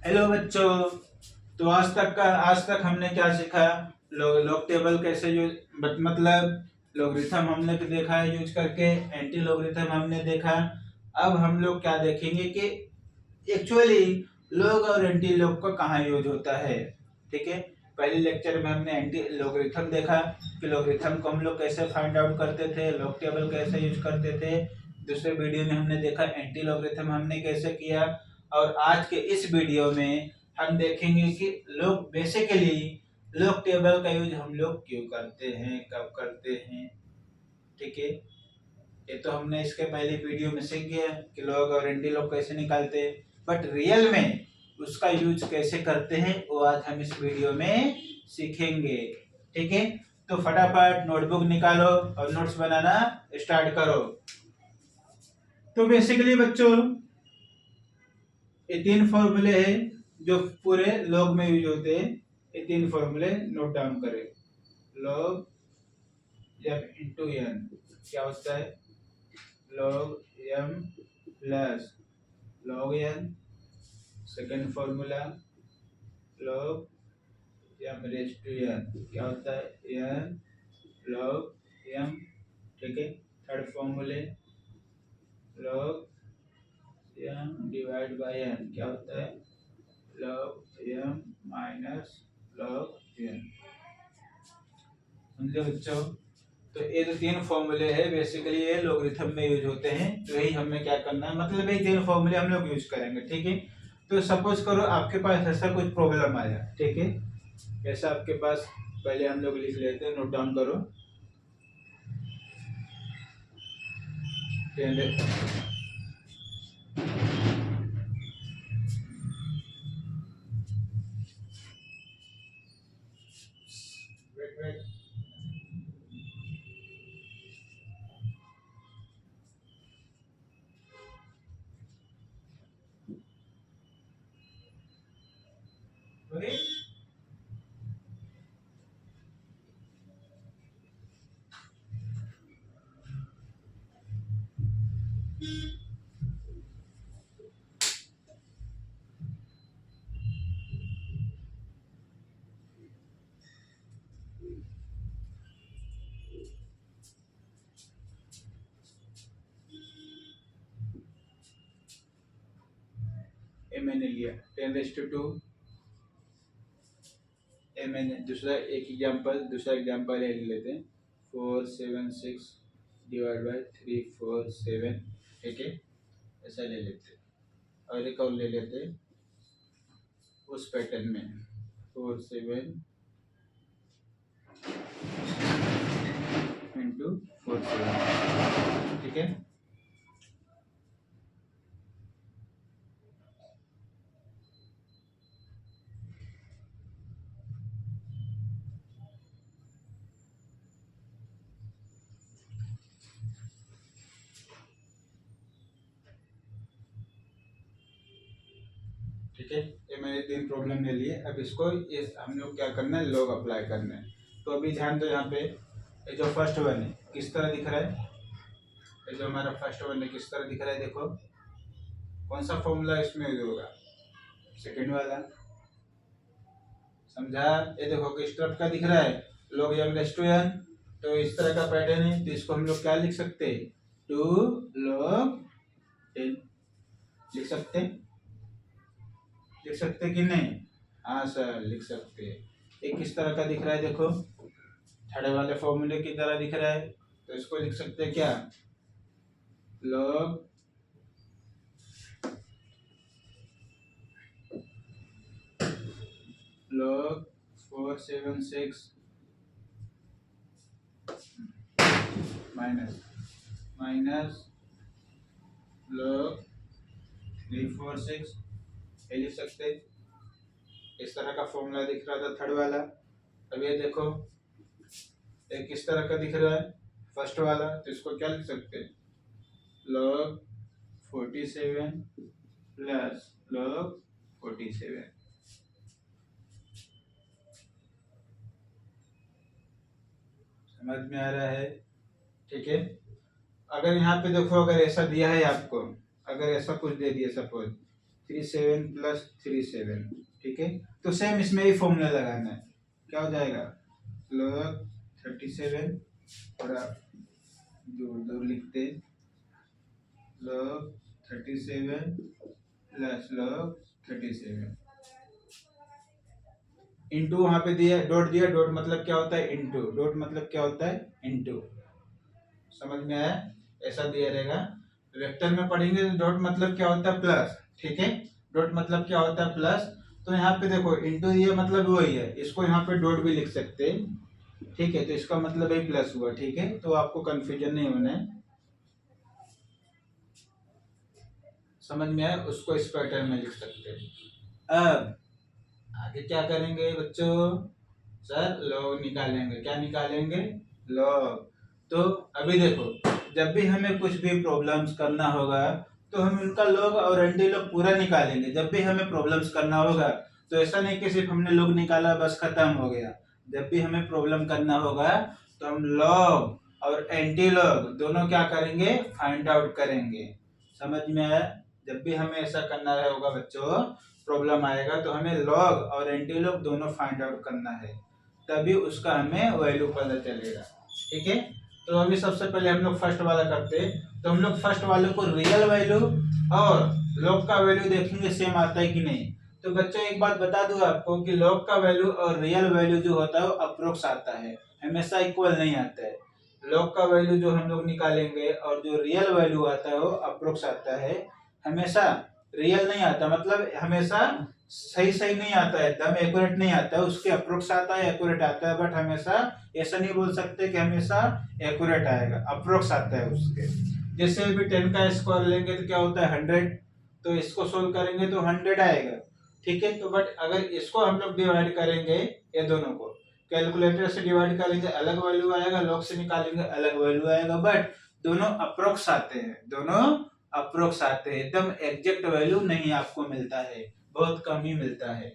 Hello बच्चों। तो आज तक हमने क्या सीखा। लॉग टेबल कैसे यूज मतलब लॉगरिथम हमने तो देखा है यूज करके, एंटी लॉगरिथम हमने देखा। अब हम लोग क्या देखेंगे कि एक्चुअली लॉग और एंटी लॉग का कहाँ यूज होता है। ठीक है, पहले लेक्चर में हमने एंटी लॉगरिथम देखा कि लॉगरिथम को हम लोग कैसे फाइंड आउट करते थे, लॉग टेबल कैसे यूज करते थे। दूसरे वीडियो में हमने देखा एंटी लॉगरिथम हमने कैसे किया। और आज के इस वीडियो में हम देखेंगे कि लोग बेसिकली लॉग टेबल का यूज हम लोग क्यों करते हैं, कब करते हैं। ठीक है, ये तो हमने इसके पहले वीडियो में सीख गया कि लॉग और एंटी लॉग कैसे निकालते हैं, बट रियल में उसका यूज कैसे करते हैं वो आज हम इस वीडियो में सीखेंगे। ठीक है, तो फटाफट नोटबुक निकालो और नोट्स बनाना स्टार्ट करो। तो बेसिकली बच्चों ये तीन फॉर्मूले हैं जो पूरे लॉग में यूज होते हैं। ये तीन फॉर्मूले नोट डाउन करें। लॉग एम इंटू एन क्या होता है, log M plus log N. Second formula log M raise to N क्या होता है, एन लॉग एम। ठीक है, थर्ड फॉर्मूले log M divide by N क्या होता है, log M minus log N. समझे बच्चों। तो ये जो तीन फॉर्मूले है बेसिकली ये लॉगरिथम में यूज होते हैं, तो यही हमें क्या करना है, मतलब ये तीन फॉर्मूले हम लोग यूज करेंगे। ठीक है, तो सपोज करो आपके पास ऐसा कुछ प्रॉब्लम आया। ठीक है, ऐसा आपके पास, पहले हम लोग लिख लेते हैं, नोट डाउन करो। वेट वेट, ए मैंने लिया 10⁻²। ए मैंने दूसरा दूसरा एग्जाम्पल ले लेते हैं, 476 डिवाइड बाय 347। ठीक है, ऐसा ले लेते हैं। और एक और ले लेते हैं उस पैटर्न में, 47 इंटू 47। ठीक है, ठीक है, ये मैंने तीन प्रॉब्लम ले लिए। अब इसको इस हम लोग क्या करना है, लॉग अप्लाई करना है। तो अभी ध्यान दो, यहाँ पे ये जो फर्स्ट वन है किस तरह दिख रहा है, ये जो हमारा फर्स्ट वन है किस तरह दिख रहा है, देखो कौन सा फॉर्मूला इसमें यूज होगा, सेकेंड वाला। समझा, ये देखो किस तरह का दिख रहा है, log M raise to N. तो इस तरह का पैटर्न है, तो इसको हम लोग क्या लिख सकते हैं, 2 log 10 लिख सकते हैं। लिख सकते कि नहीं, हाँ सर लिख सकते हैं। एक किस तरह का दिख रहा है, देखो थर्ड वाले फॉर्मूले की तरह दिख रहा है, तो इसको लिख सकते हैं क्या, log log 476 minus minus log 346, ये लिख सकते। इस तरह का फॉर्मूला दिख रहा था थर्ड वाला। अब ये देखो ये किस तरह का दिख रहा है, फर्स्ट वाला, तो इसको क्या लिख सकते हैं, log 47 प्लस log 47। समझ में आ रहा है। ठीक है, अगर यहाँ पे देखो, अगर ऐसा दिया है आपको, अगर ऐसा कुछ दे दिया सपोज 37 प्लस 37, ठीक है। तो सेम इसमें ही फॉर्मूला लगाना है, क्या हो जाएगा log 37, थोड़ा दूर दूर लिखते, log 37 प्लस log 37 इंटू, वहां पे दिया डॉट, दिया डॉट मतलब क्या होता है इंटू, डॉट मतलब क्या होता है इंटू, समझ में आया? ऐसा दिया रहेगा। वेक्टर में पढ़ेंगे तो डॉट मतलब क्या होता है प्लस, ठीक है, डॉट मतलब क्या होता है प्लस। तो यहाँ पे देखो इंटू ये मतलब वही है, इसको यहाँ पे डॉट भी लिख सकते हैं, ठीक है, तो इसका मतलब ही प्लस हुआ, ठीक है, तो आपको कंफ्यूजन नहीं होना है, समझ में आया? उसको इस पैटर्न में लिख सकते हैं। अब आगे क्या करेंगे बच्चों, सर लॉग निकालेंगे, क्या निकालेंगे लॉग। तो अभी देखो जब भी हमें कुछ भी प्रॉब्लम्स करना होगा तो हम उनका लॉग और एंटी लॉग पूरा निकालेंगे। जब भी हमें प्रॉब्लम्स करना होगा तो ऐसा नहीं कि सिर्फ हमने लॉग निकाला बस खत्म हो गया। जब भी हमें प्रॉब्लम करना होगा तो हम लॉग और एंटी लॉग दोनों क्या करेंगे, फाइंड आउट करेंगे, समझ में आया? जब भी हमें ऐसा करना होगा बच्चों, प्रॉब्लम आएगा तो हमें लॉग और एंटी लॉग दोनों फाइंड आउट करना है, तभी उसका हमें वैल्यू पता चलेगा, ठीक है। तो अभी सबसे पहले हम लोग फर्स्ट वाला करते हैं, तो हम लोग फर्स्ट वाले को रियल वैल्यू और लॉग का वैल्यू देखेंगे सेम आता है कि नहीं। तो बच्चों एक बात बता दूं आपको कि लॉग का वैल्यू और रियल वैल्यू जो होता है वो अप्रोक्स आता है, हमेशा इक्वल नहीं आता है। लॉग का वैल्यू जो हम लोग निकालेंगे और जो रियल वैल्यू आता है वो अप्रोक्स आता है, हमेशा रियल नहीं आता, मतलब हमेशा सही सही नहीं आता है, एकदम एक्यूरेट नहीं आता है, उसके अप्रोक्स आता है, एक्यूरेट आता है, बट हमेशा ऐसा नहीं बोल सकते कि हमेशा एक्यूरेट आएगा, अप्रोक्स आता है उसके। जैसे अभी 10 का स्क्वायर लेंगे तो क्या होता है 100, तो इसको सोल्व करेंगे तो 100 आएगा, ठीक है। तो बट अगर इसको हम लोग डिवाइड करेंगे, ये दोनों को कैलकुलेटर से डिवाइड करेंगे अलग वैल्यू आएगा, लॉग से निकालेंगे अलग वैल्यू आएगा, बट दोनों अप्रोक्स आते हैं, दोनों अप्रोक्स आते हैं, एकदम एग्जैक्ट वैल्यू नहीं आपको मिलता है, बहुत कम ही मिलता है,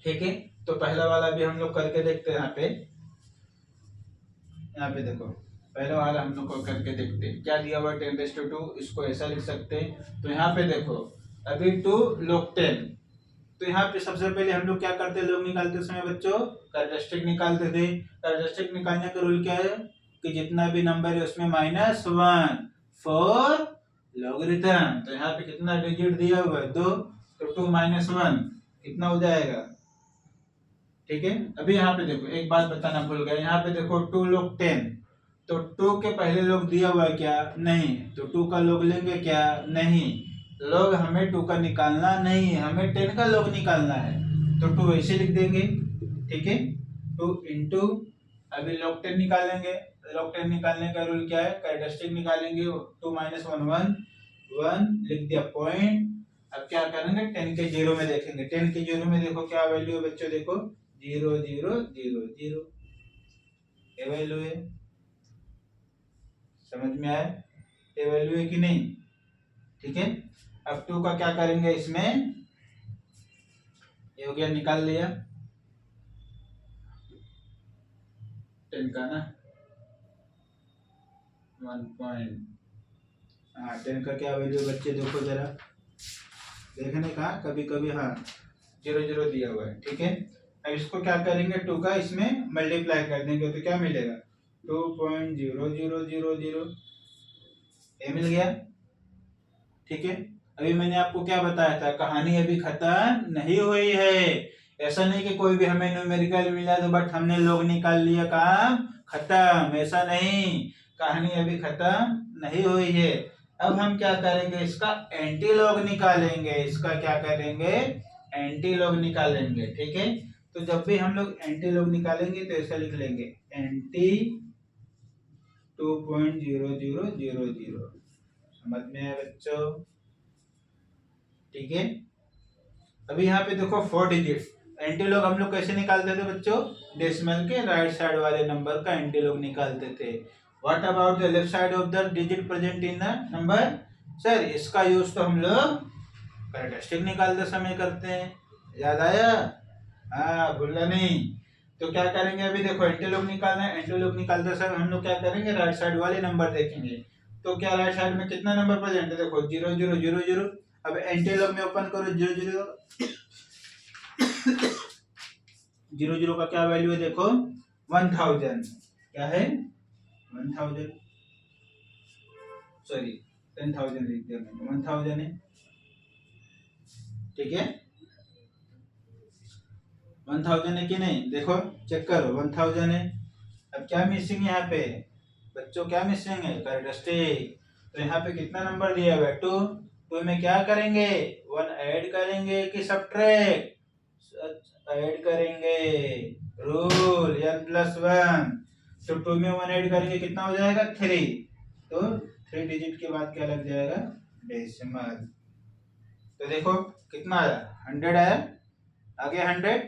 ठीक है। तो पहला वाला भी हम लोग करके देखते हैं, यहाँ पे देखो पहला वाला हम लोग को करके देखते हैं, क्या दिया हुआ 10⁻², इसको ऐसा लिख सकते हैं। तो यहाँ पे देखो अभी 2 log 10, तो यहाँ पे सबसे पहले हम लोग क्या करते हैं, लोग निकालते समय बच्चों कैरेक्टरिस्टिक निकालते थे। कैरेक्टरिस्टिक निकालने का रूल क्या है कि जितना भी नंबर है उसमें -1 फॉर लॉगरिथम। तो यहाँ पे कितना डिजिट दिया हुआ है 2, तो 2 - 1 कितना हो जाएगा, ठीक है। अभी यहाँ पे देखो एक बात बताना भूल गया, यहाँ पे देखो 2 log 10, तो 2 के पहले लोग दिया हुआ है क्या, नहीं, तो 2 का लोग लेंगे क्या, नहीं, लोग हमें 2 का निकालना नहीं है, हमें 10 का लोग निकालना है, तो 2 ऐसे लिख देंगे, ठीक है। 2 इंटू अभी log 10 निकालेंगे, log 10 निकालने का रूल क्या है, कैरेक्टरिस्टिक निकालेंगे, 2 - 1 1 लिख दिया पॉइंट। अब क्या करेंगे 10 के जीरो में देखेंगे, 10 के जीरो में देखो क्या वैल्यू है बच्चों, देखो 0 0 0 0, ये वैल्यू है, समझ में आया, ये वैल्यू है कि नहीं, ठीक है। अब 2 का क्या करेंगे इसमें, ये हो गया निकाल लिया 10 का ना 1 पॉइंट, हाँ 10 का क्या वैल्यू बच्चे देखो जरा, देखने का कभी कभी, हाँ 0 0 दिया हुआ है, ठीक है। अब इसको क्या करेंगे 2 का इसमें मल्टीप्लाई कर देंगे तो क्या मिलेगा 2.0000, ये मिल गया, ठीक है। अभी मैंने आपको क्या बताया था, कहानी अभी खत्म नहीं हुई है, ऐसा नहीं कि कोई भी हमें न्यूमेरिकल मिला तो बट हमने लोग निकाल लिया काम खत्म, ऐसा नहीं, कहानी अभी खत्म नहीं हुई है। अब हम क्या करेंगे, इसका एंटी लॉग निकालेंगे, इसका क्या करेंगे एंटी लॉग निकालेंगे, ठीक है। तो जब भी हम लोग एंटी लॉग निकालेंगे तो ऐसा लिख लेंगे एंटी 2.0000, समझ में आया बच्चों, ठीक है। अभी यहाँ पे देखो 4 डिजिट, एंटी लॉग हम लोग कैसे निकालते थे बच्चों, डेसिमल के राइट साइड वाले नंबर का एंटी लॉग निकालते थे। What about the left side of the digit present in the number, sir इसका यूज तो हम लोग कैरेक्टरिस्टिक निकालते समय करते हैं, याद आया, हाँ भूलना नहीं। तो क्या करेंगे, अभी देखो एंटी लॉग निकालना है, एंटी लॉग निकालते समय हम लोग क्या करेंगे, राइट साइड वाले नंबर देखेंगे, तो क्या राइट साइड में कितना नंबर प्रेजेंट है, देखो 0 0 0 0, अब एंटी लॉग में ओपन करो 0 0 0 0 का क्या वैल्यू है देखो 1000, क्या है 1000, सॉरी 10,000 लिख दिया मैंने, 1000 है, ठीक है 1000 है कि नहीं, देखो चेक करो 1000 है। अब क्या मिसिंग यहाँ पे बच्चों, क्या मिसिंग है कैरेक्टरिस्टिक, तो यहाँ पे कितना नंबर दिया हुआ है 2, तो में क्या करेंगे 1 ऐड करेंगे कि सब्ट्रैक्ट, ऐड करेंगे, रूल n+1, तो 2 में 1 ऐड करेंगे कितना हो जाएगा 3, तो 3 डिजिट के बाद क्या लग जाएगा डेसिमल, तो देखो कितना आया 100 आया, आगे 100,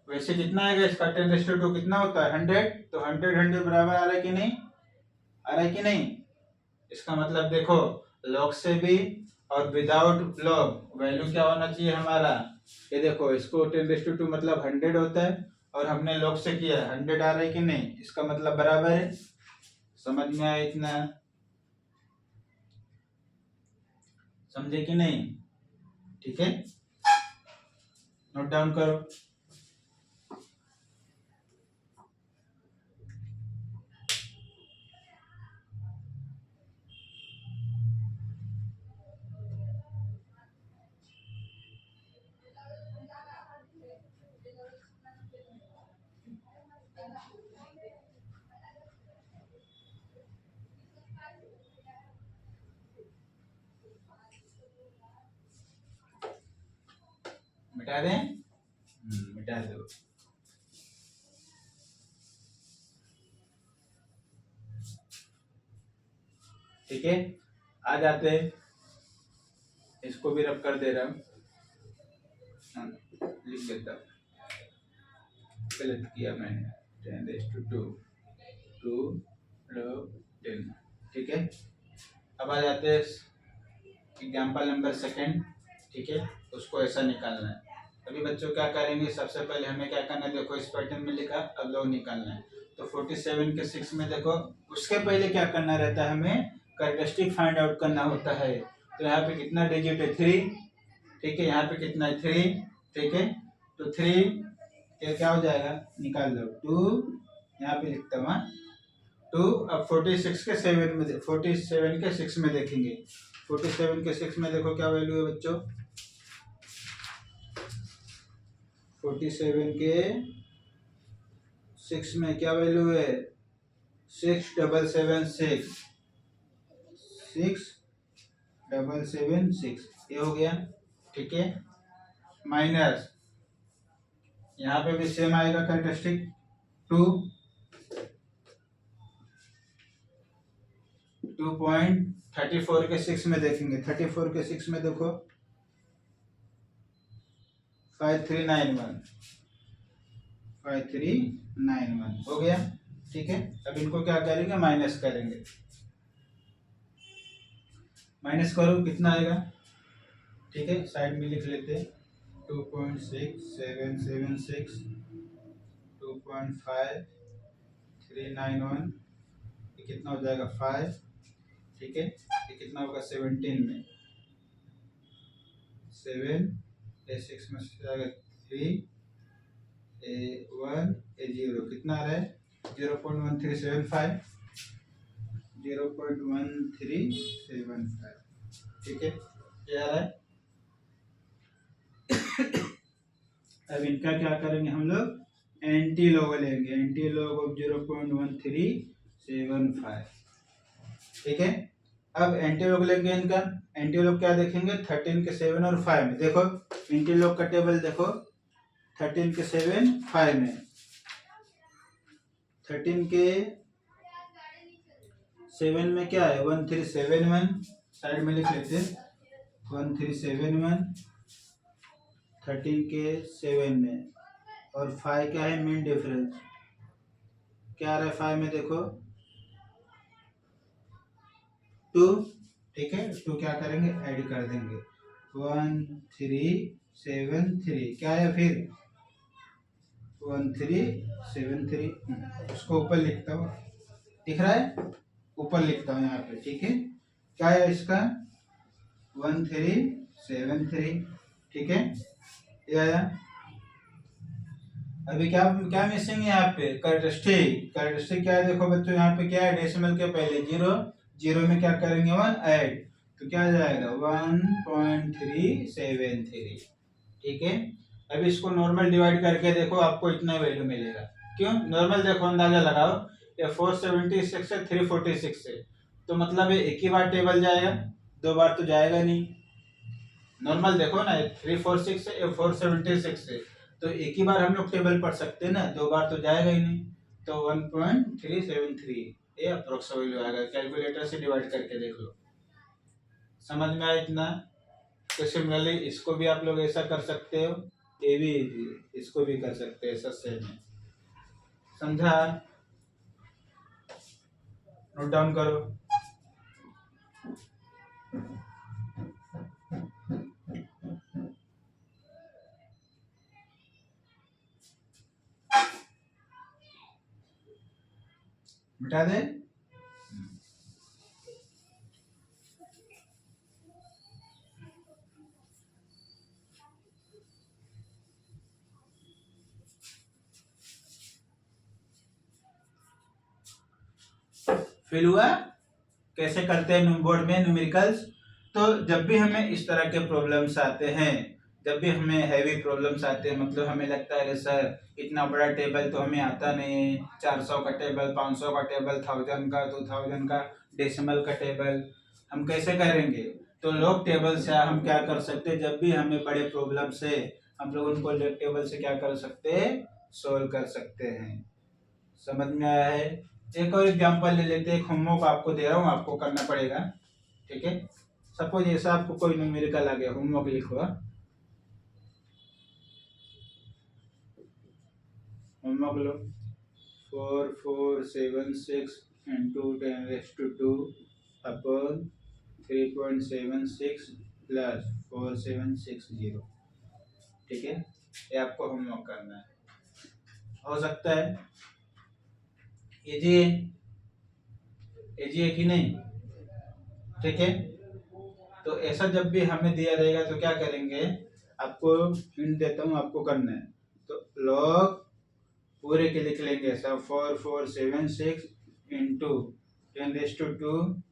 वैसे जितना आएगा इसका 10⁻² कितना होता है 100, तो 100 100 बराबर आ रहा है कि नहीं, आ रहा है कि नहीं, इसका मतलब देखो लॉग से भी और विदाउट लॉग वैल्यू क्या होना चाहिए हमारा, ये देखो इसको 10⁻² मतलब 100 होता है, और हमने लॉग से किया 100 आ रहा है कि नहीं, इसका मतलब बराबर है, समझ में आया इतना, समझे कि नहीं, ठीक है नोट डाउन करो। मिटा दें, मिटा दो, ठीक है आ जाते, इसको भी रब कर दे रहा हूं, लिख देता हूं, गलत किया मैंने, 10⁻², 2 log 10, ठीक है। अब आ जाते हैं एग्जाम्पल नंबर 2, ठीक है, उसको ऐसा निकालना है। अभी बच्चों क्या करेंगे, सबसे पहले हमें क्या करना है, देखो इस पैटर्न में लिखा, अब लॉग निकालना है, तो 47 के 6 में देखो, उसके पहले क्या करना रहता है, हमें कैरेक्टरिस्टिक फाइंड आउट करना होता है, तो यहाँ पे कितना डिजिट है 3, ठीक है, यहाँ पे कितना है 3, ठीक है, तो 3 ये क्या हो जाएगा निकाल दो 2, यहाँ पे लिखता हूँ 2, अब 47 के 7 में 47 के 6 में देखेंगे, 47 के 6 में देखो क्या वैल्यू है बच्चों, 47 के 6 में क्या वैल्यू है 6776, 6776, ये हो गया, ठीक है, माइनस यहाँ पे भी सेम आएगा कैरेक्टरिस्टिक 2, 2.34 के 6 में देखेंगे, 34 के 6 में देखो 5391 हो गया, ठीक है। अब इनको क्या करेंगे माइनस करेंगे, माइनस करो कितना आएगा, ठीक है साइड में लिख लेते 2.6776, 2.5391, ये कितना हो जाएगा 5, ठीक है, ये कितना होगा 17 में 7, ए 6 में जाएगा 3, A1 A0 कितना आ रहा है 0.1375, 0.1375, ठीक है ये आ रहा है। अब इनका क्या करेंगे हम लोग एंटी लॉग लेंगे, एंटी लॉग ऑफ 0.1375, ठीक है। अब एंटी लॉग लेंगे इनका, एंटी लॉग क्या देखेंगे 13 के 7 और 5 में, देखो एंटी लॉग का टेबल देखो 13 के 7 5 में, 13 के 7 में क्या है 1371, साइड में लिख लेते 1371, 13 के 7 में, और 5 क्या है मेन डिफरेंस, क्या आ रहा है 5 में देखो 2, ठीक है, 2 क्या करेंगे ऐड कर देंगे 1373, क्या है फिर 1373, उसको ऊपर लिखता हूँ, दिख रहा है ऊपर लिखता हूँ यहाँ पे, ठीक है, क्या है इसका 1373, 73, ठीक है, ये आया। अभी क्या क्या मिसिंग है यहाँ पे? कैरेक्टरिस्टिक। कैरेक्टरिस्टिक क्या है देखो बच्चों, यहाँ पे क्या है, डेसिमल के पहले जीरो, जीरो में क्या करेंगे 1 ऐड, तो क्या आ जाएगा 1.373, ठीक है। अब इसको नॉर्मल डिवाइड करके देखो, आपको इतना वैल्यू मिलेगा। क्यों नॉर्मल? देखो अंदाजा लगाओ, ये 476 है 346 है, तो मतलब ये एक ही बार टेबल जाएगा, दो बार तो जाएगा नहीं। नॉर्मल देखो ना, 346 है, 476 है, तो एक ही बार हम लोग टेबल पढ़ सकते हैं ना, दो बार तो जाएगा ही नहीं। तो 1.373 ये अप्रोक्स वैल्यू आएगा। कैलकुलेटर से डिवाइड करके देख लो। समझ में आया इतना? तो सिमिलरली इसको भी आप लोग ऐसा कर सकते हो, ये भी इसको भी कर सकते हैं ऐसा सेम है। समझा? नोट डाउन करो। मिटा दे। फिल हुआ? कैसे करते हैं बोर्ड में न्यूमेरिकल्स? तो जब भी हमें इस तरह के प्रॉब्लम्स आते हैं, जब भी हमें हैवी प्रॉब्लम्स आते हैं, मतलब हमें लगता है कि सर इतना बड़ा टेबल तो हमें आता नहीं, 400 का टेबल, 500 का टेबल, 1000 का, 2000 का डेसिमल का टेबल, हम कैसे करेंगे? तो लॉग टेबल से हम क्या कर सकते हैं, जब भी हमें बड़े प्रॉब्लम से, हम लोग उनको लॉग टेबल से क्या कर सकते हैं, सोल्व कर सकते हैं। समझ में आया है? एक और एग्जांपल ले लेते हैं, एक होमवर्क आपको दे रहा हूँ, आपको करना पड़ेगा, ठीक है। सपोज ऐसा आपको कोई न्यूमेरिकल आ गया, होमवर्क लिखो, होमवर्क लो, 4476 इंटू 10⁻² अपॉन 3.76 प्लस 4760, ठीक है। ये आपको होमवर्क करना है, हो सकता है इजी है कि नहीं, ठीक है। तो ऐसा जब भी हमें दिया रहेगा तो क्या करेंगे, आपको हिंट देता हूँ, आपको करना है। तो लॉग पूरे के लिख लेंगे सब, 4476 इंटू 10⁻²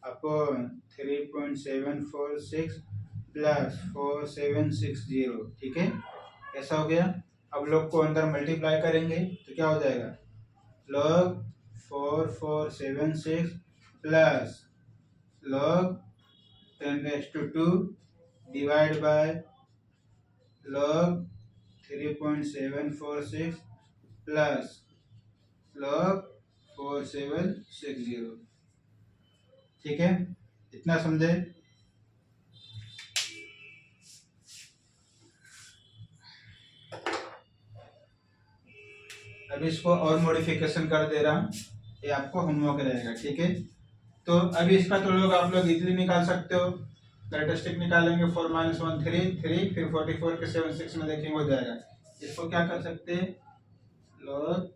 अपॉन 3.746 प्लस 4760, ठीक है। ऐसा हो गया। अब लोग को अंदर मल्टीप्लाई करेंगे तो क्या हो जाएगा, log 4476 plus log 10⁻² divide by log 3.746 plus log 4760, ठीक है। इतना समझे? अब इसको और मॉडिफिकेशन कर दे रहा हूँ, ये आपको होमवर्क रहेगा, ठीक है। तो अभी इसका तो लोग आप लोग इजीली निकाल सकते हो। कैरेक्टरिस्टिक निकालेंगे, 4 - 1 3, फिर 44 के 76 में देखेंगे हो जाएगा। इसको क्या कर सकते हैं, log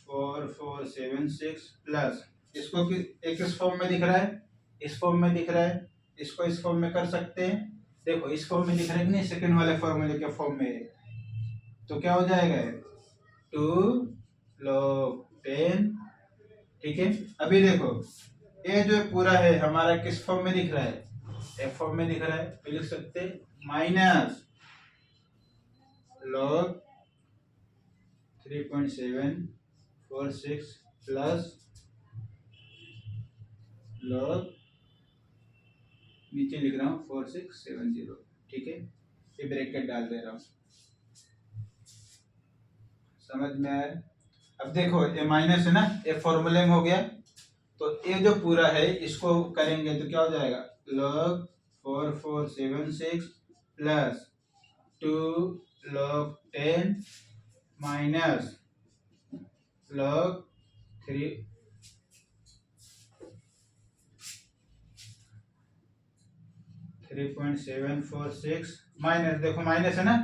4476 प्लस इसको एक इस फॉर्म में दिख रहा है, इस फॉर्म में दिख रहा है, इसको इस फॉर्म में कर सकते हैं। देखो इस फॉर्म में दिख रहा है कि नहीं, सेकंड वाले फॉर्मूले के फॉर्म में, तो क्या हो जाएगा 2 log 10, ठीक है। अभी देखो ये जो पूरा है हमारा किस फॉर्म में दिख रहा है, एफ फॉर्म में दिख रहा है, तो लिख सकते माइनस log 3.746 प्लस log, नीचे लिख रहा हूँ 4670, ठीक है। ये ब्रैकेट डाल दे रहा हूँ, समझ में आया? अब देखो ये माइनस है ना, ये फॉर्मूले में हो गया, तो ये जो पूरा है इसको करेंगे तो क्या हो जाएगा, log 4476 plus 2 log 10 minus log 3.746 minus, देखो माइनस है ना,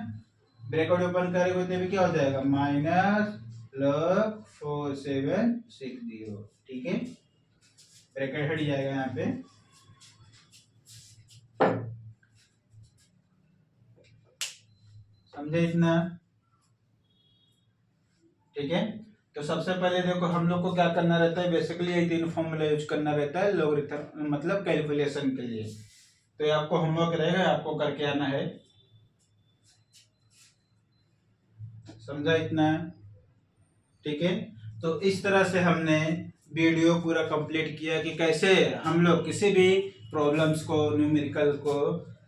ब्रैकेट ओपन करेंगे तो भी क्या हो जाएगा, माइनस log 4760, ठीक है। ब्रैकेट हट जाएगा यहाँ पे। समझे इतना? ठीक है, तो सबसे पहले देखो हम लोग को क्या करना रहता है, बेसिकली ये तीन फॉर्मूला यूज करना रहता है लॉगरिथम मतलब कैलकुलेशन के लिए। तो ये आपको होमवर्क रहेगा, आपको करके आना है। समझा इतना? ठीक है, तो इस तरह से हमने वीडियो पूरा कंप्लीट किया कि कैसे हम लोग किसी भी प्रॉब्लम्स को, न्यूमेरिकल को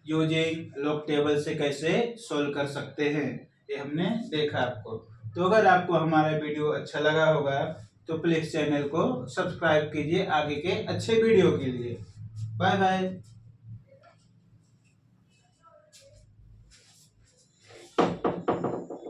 यूजिंग लॉग टेबल से कैसे सोल्व कर सकते हैं, ये हमने देखा आपको। तो अगर आपको हमारा वीडियो अच्छा लगा होगा तो प्लीज चैनल को सब्सक्राइब कीजिए आगे के अच्छे वीडियो के लिए। Bye bye.